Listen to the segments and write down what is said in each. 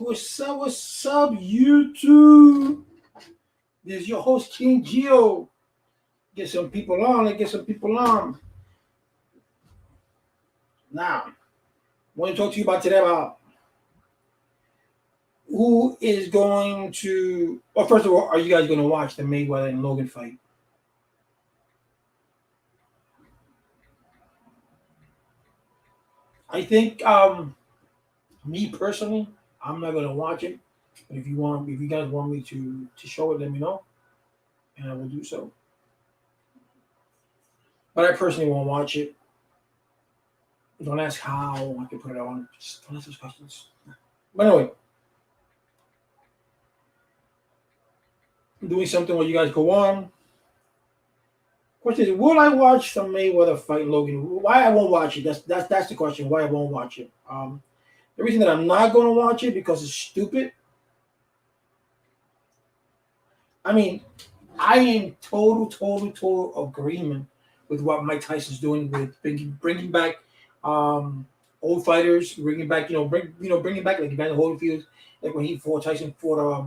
What's up, YouTube? This is your host, King Geo. Get some people on. Let's get some people on. Now, I want to talk to you about today about who is going to. Well, first of all, are you guys going to watch the Mayweather and Logan fight? I think, me personally, I'm not going to watch it. But if you guys want me to show it, let me know, and I will do so. But I personally won't watch it. Don't ask how I can put it on. Just don't ask those questions. But anyway, I'm doing something where you guys go on. Question is, will I watch the Mayweather fight Logan? Why I won't watch it? That's the question. Why I won't watch it? The reason that I'm not going to watch it because it's stupid. I mean, I am total agreement with what Mike Tyson's doing with bringing back old fighters, bringing back bringing back like Evander Holyfield, like when he fought Tyson fought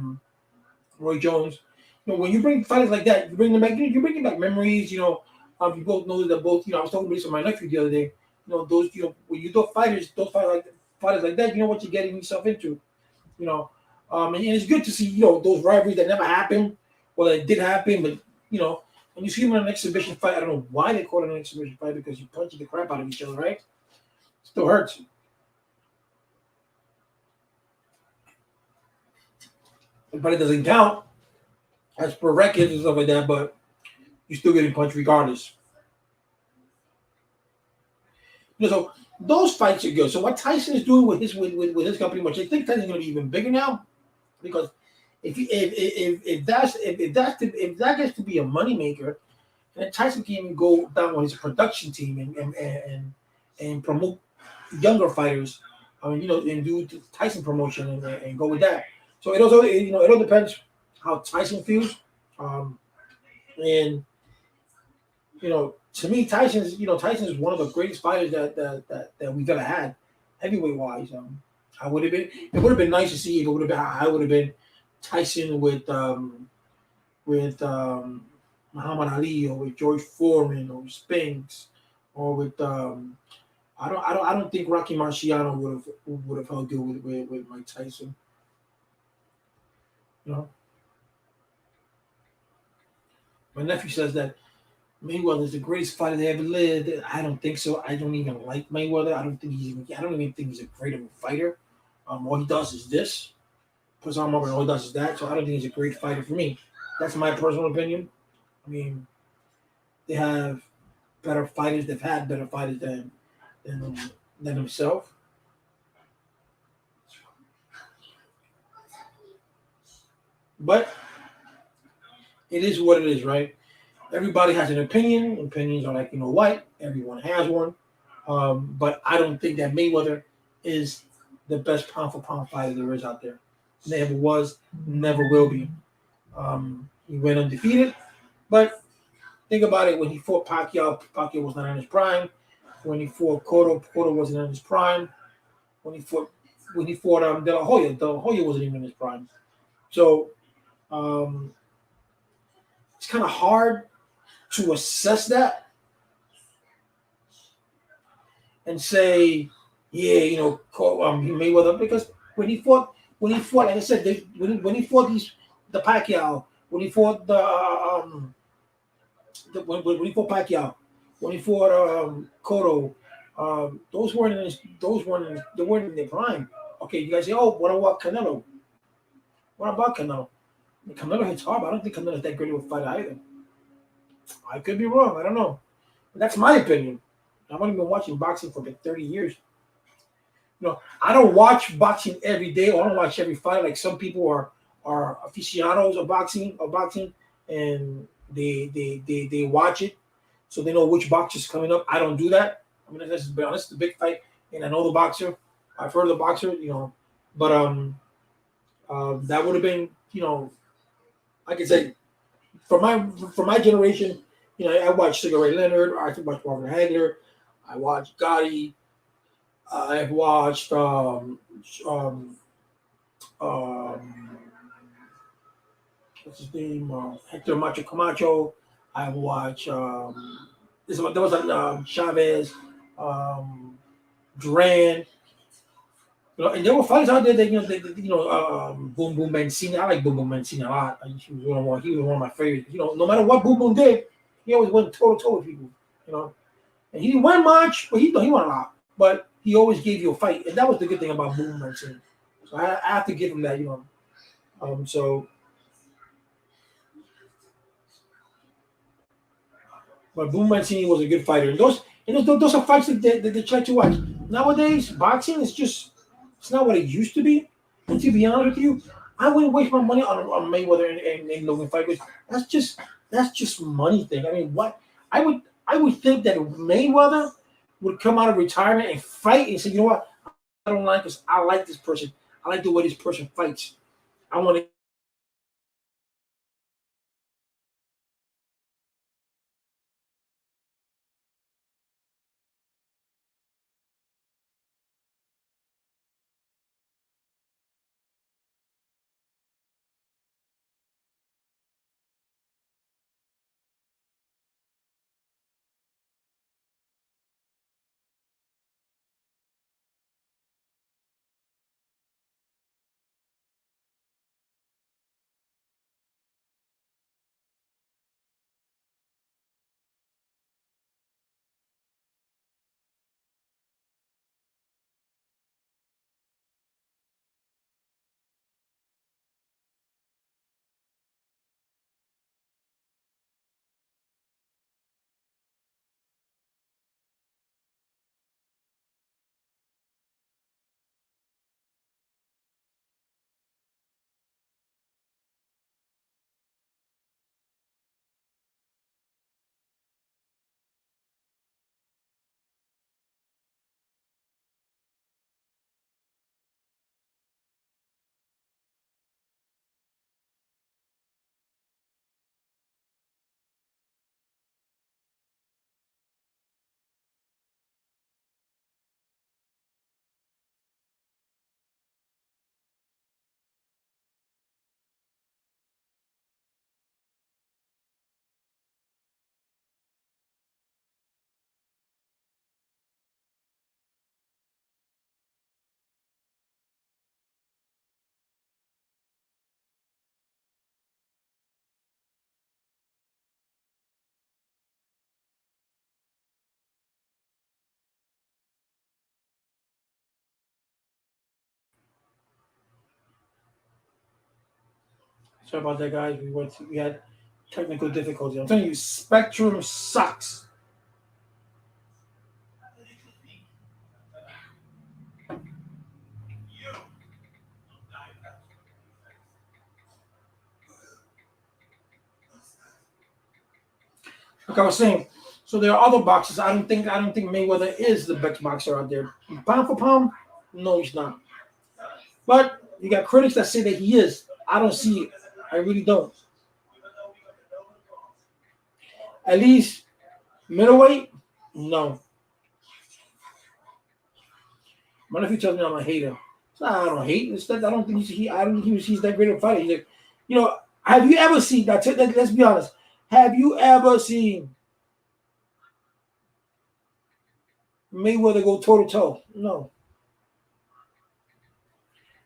Roy Jones. When you bring fighters like that, you bring them back. You're bringing back memories. You both know that both. I was talking about this with my nephew the other day. Those. When you do fighters like that, you know what you're getting yourself into. You know, and it's good to see those rivalries that never happened, or that did happen, but when you see them in an exhibition fight, I don't know why they call it an exhibition fight because you punch the crap out of each other, right? Still hurts, but it doesn't count as per records and stuff like that. But you're still getting punched regardless. So those fights are good. So what Tyson is doing with his company, which I think Tyson's going to be even bigger now, because if that gets to be a moneymaker, then Tyson can even go down with his production team and promote younger fighters. And do Tyson promotion and go with that. So it all depends how Tyson feels. Um, and to me, Tyson's one of the greatest fighters that we've ever had, heavyweight wise. It would have been nice to see if it would have been. I would have been Tyson with Muhammad Ali or with George Foreman or Spinks or with I don't think Rocky Marciano would have held good with Mike Tyson. You know, my nephew says that Mayweather is the greatest fighter that ever lived. I don't think so. I don't even like Mayweather. I don't even think he's a great of a fighter. All he does is this, puts arm over, and all he does is that. So I don't think he's a great fighter for me. That's my personal opinion. I mean, they have better fighters. They've had better fighters than than himself. But it is what it is, right? Everybody has an opinion. Opinions are like what? Everyone has one. But I don't think that Mayweather is the best pound for pound fighter there is out there. Never was, never will be. He went undefeated, but think about it. When he fought Pacquiao, Pacquiao was not in his prime. When he fought Cotto wasn't in his prime. When he fought De La Hoya wasn't even in his prime. So um, it's kind of hard to assess that and say, yeah, Mayweather, because like I said, when he fought the Pacquiao, when he fought when he fought Pacquiao, when he fought Cotto, they weren't in their prime. Okay, you guys say, oh, what about Canelo? What about Canelo? Canelo hits hard, but I don't think Canelo's that great of a fighter either. I could be wrong. I don't know. But that's my opinion. I've only been watching boxing for about 30 years. I don't watch boxing every day or I don't watch every fight. Like some people are aficionados of boxing, and they watch it so they know which boxer's coming up. I don't do that. I mean, let's be honest, it's a big fight, and I know the boxer. I've heard of the boxer, but that would have been, like I say, for my generation, I watched Sugar Ray Leonard, I watched Marvin Hagler, I watched Gotti, I've watched um, what's his name? Hector Macho Camacho. I watch. There was Chavez, um, Duran. And there were fighters out there that Boom Boom Mancini. I like Boom Boom Mancini a lot. He was one of my favorites. No matter what Boom Boom did, he always went toe to toe with people. You know, and he didn't win much, but he won a lot. But he always gave you a fight, and that was the good thing about Boom Boom Mancini. So I have to give him that. So, but Boom Mancini was a good fighter. And those are fights that they try to watch. Nowadays, boxing is just it's not what it used to be. And to be honest with you, I wouldn't waste my money on Mayweather and Logan fight. Because that's just money thing. I mean, what I would think that Mayweather would come out of retirement and fight and say, you know what, I don't like this. I like this person. I like the way this person fights. I want to. Sorry about that, guys. We had technical difficulty. I'm telling you, Spectrum sucks. Like I was saying, so there are other boxers. I don't think Mayweather is the best boxer out there. Pound for pound, no, he's not. But you got critics that say that he is. I don't see it. I really don't. At least middleweight, no. My nephew tells me I'm a hater. So I don't hate. It's that I don't think I don't think he's that great a fighter. He's like, you know, have you ever seen let's be honest. Have you ever seen Mayweather go toe to toe? No.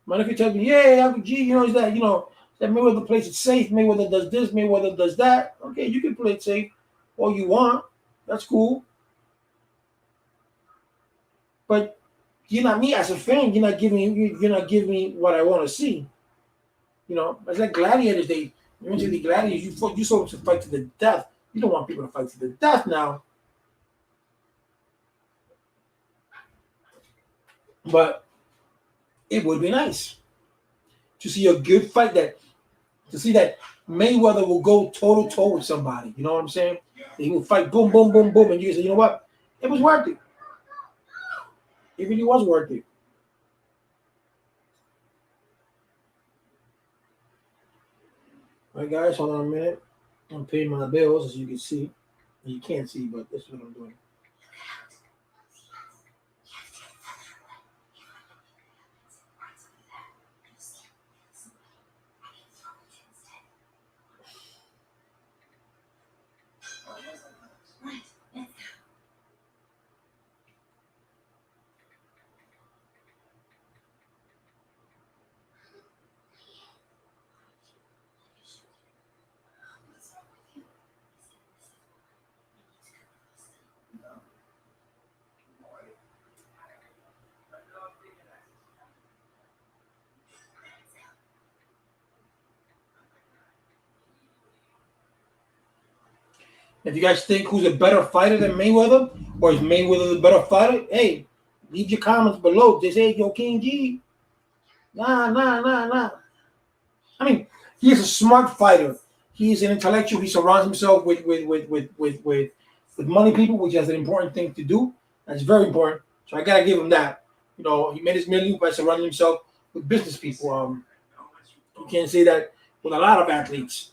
My nephew tells me, yeah, Uncle G, is that, that Mayweather plays it safe. Mayweather does this, Mayweather does that. Okay, you can play it safe all you want. That's cool. But you're not me as a fan. You're not giving me what I want to see. It's like gladiators. They eventually gladiators. You saw them to fight to the death. You don't want people to fight to the death now. But it would be nice to see a good fight to see that Mayweather will go toe to toe with somebody. You know what I'm saying? He will fight boom, boom, boom, boom, and you say, you know what? It was worth it. It really was worth it. All right, guys, hold on a minute. I'm paying my bills, as you can see. You can't see, but this is what I'm doing. If you guys think who's a better fighter than Mayweather, or is Mayweather the better fighter, hey, leave your comments below. Just say, yo, King G. Nah. I mean, he is a smart fighter. He's an intellectual. He surrounds himself with money people, which is an important thing to do. That's very important. So I gotta give him that. You know, he made his million by surrounding himself with business people. You can't say that with a lot of athletes.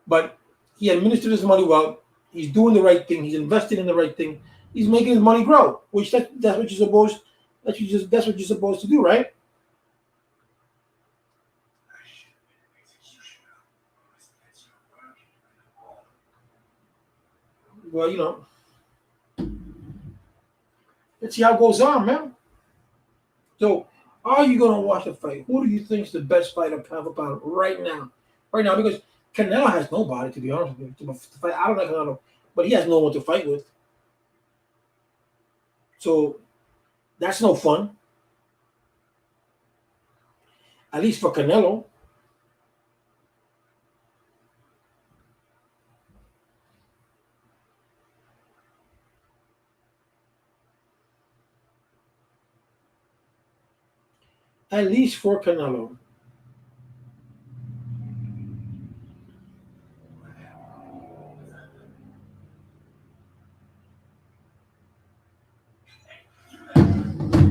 But he administered his money well. He's doing the right thing. He's investing in the right thing. He's making his money grow, which that's what you're supposed. That's what you're supposed to do, right? Well, you know, let's see how it goes on, man. So, are you gonna watch the fight? Who do you think is the best fighter pound for pound right now? Right now, because Canelo has nobody, to be honest with you. To fight, I don't like Canelo, but he has no one to fight with. So that's no fun. At least for Canelo. At least for Canelo.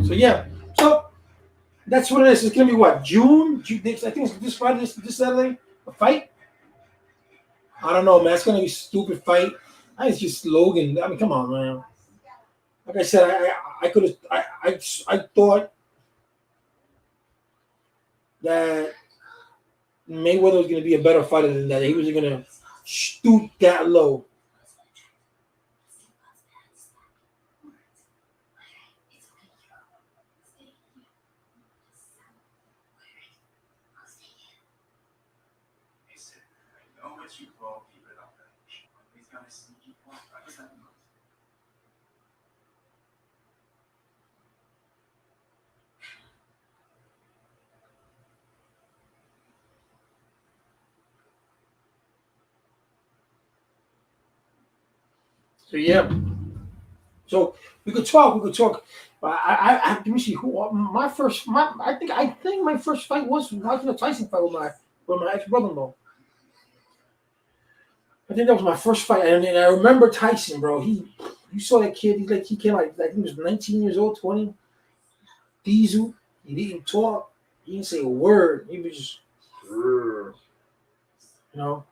So yeah. So that's what it is. It's gonna be what June. I think it's this Friday, this Saturday, a fight. I don't know, man. It's gonna be a stupid fight. It's just Logan. I mean, come on, man. Like I said, I could have. I thought that Mayweather was gonna be a better fighter than that. He was gonna stoop that low. So yeah. So we could talk. We could talk. Let me see who my first. I think my first fight was watching a Tyson fight with my ex brother-in-law. I think that was my first fight, and I remember Tyson, bro. You saw that kid. He came like he was 19 years old, 20. Diesel. He didn't talk. He didn't say a word. He was just, you know.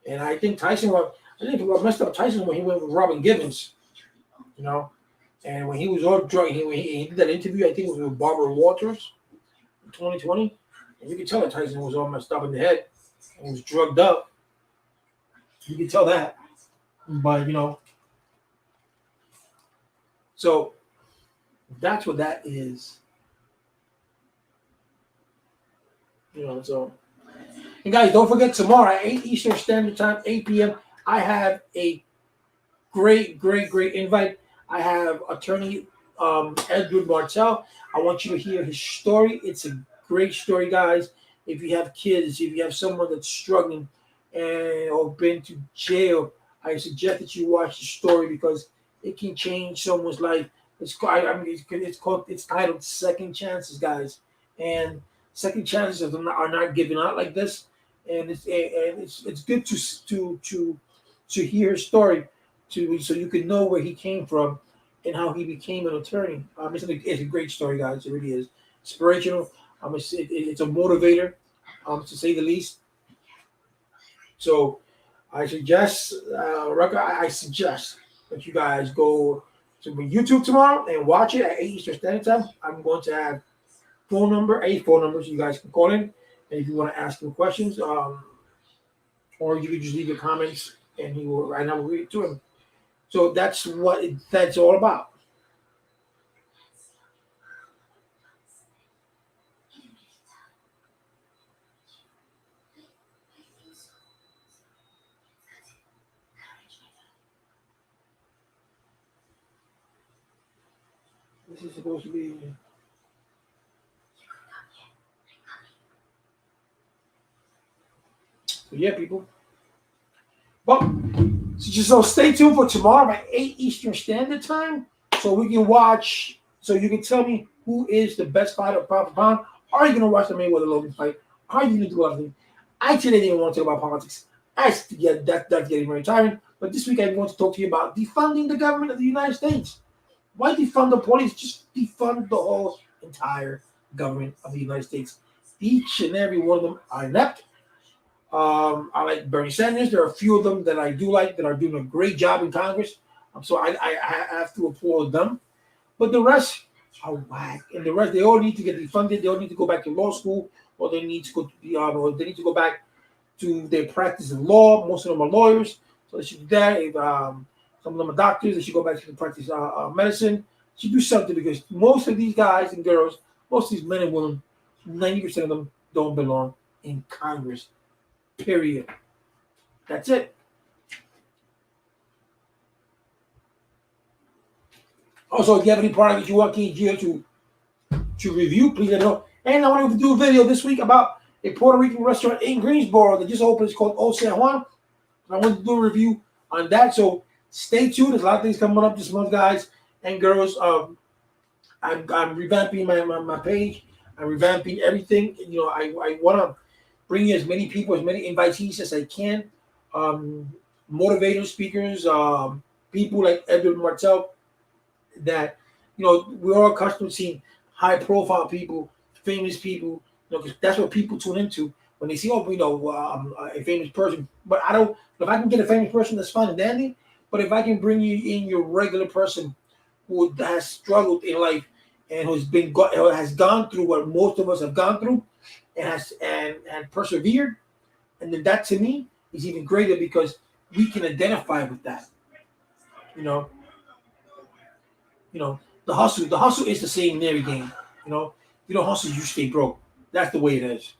And I think I think what messed up Tyson when he went with Robin Givens, you know. And when he was all drunk, he did that interview. I think it was with Barbara Walters in 2020, and you could tell that Tyson was all messed up in the head and was drugged up. You could tell that, but you know, so that's what that is. You know, so and guys, don't forget tomorrow at 8 Eastern Standard Time, 8 p.m. I have a great invite. I have attorney Edward Martel. I want you to hear his story. It's a great story, guys. If you have kids, if you have someone that's struggling and or been to jail, I suggest that you watch the story because it can change someone's life. It's titled Second Chances, guys, and second chances are not given out like this, and it's good to hear his story so you can know where he came from and how he became an attorney. It's a great story, guys. It really is inspirational. It's a motivator, to say the least. So I suggest, I suggest that you guys go to YouTube tomorrow and watch it at 8 Eastern Standard Time. I'm going to have eight phone numbers you guys can call in, and if you want to ask him questions, or you can just leave your comments, and he will. Right now, we'll read it to him. So that's all about. This is supposed to be. So yeah, people. Well, so stay tuned for tomorrow at 8 Eastern Standard Time, so we can watch. So you can tell me who is the best fighter pound for pound. Are you gonna watch the Mayweather Logan fight? Are you gonna do other? I today didn't want to talk about politics. That's getting very tiring. But this week I want to talk to you about defunding the government of the United States. Why defund the police? Just defund the whole entire government of the United States. Each and every one of them are inept. I like Bernie Sanders. There are a few of them that I do like that are doing a great job in Congress. So I have to applaud them. But the rest are whack. And the rest, they all need to get defunded. They all need to go back to law school, or they need to or they need to go back to their practice of law. Most of them are lawyers, so they should do that. If some of them are doctors, they should go back to the practice of medicine. They should do something, because most of these guys and girls, most of these men and women, 90% of them don't belong in Congress. Period. That's it. Also, if you have any product that you want KGO to review, please let me know. And I want to do a video this week about a Puerto Rican restaurant in Greensboro that just opened. It's called O San Juan. I want to do a review on that. So stay tuned. There's a lot of things coming up this month, guys and girls. I'm revamping my page. I'm revamping everything. You know, I want to bring you as many people, as many invitees as I can. Motivators, speakers, people like Edward Martel, that, you know, we're all accustomed to seeing high profile people, famous people, you know, because that's what people tune into when they see, oh, you know, a famous person. But I don't, if I can get a famous person, that's fine and dandy. But if I can bring you in your regular person who has struggled in life and has gone through what most of us have gone through, and has and persevered, and then that to me is even greater, because we can identify with that. You know, the hustle is the same in every game. You know, if you don't hustle, you stay broke. That's the way it is.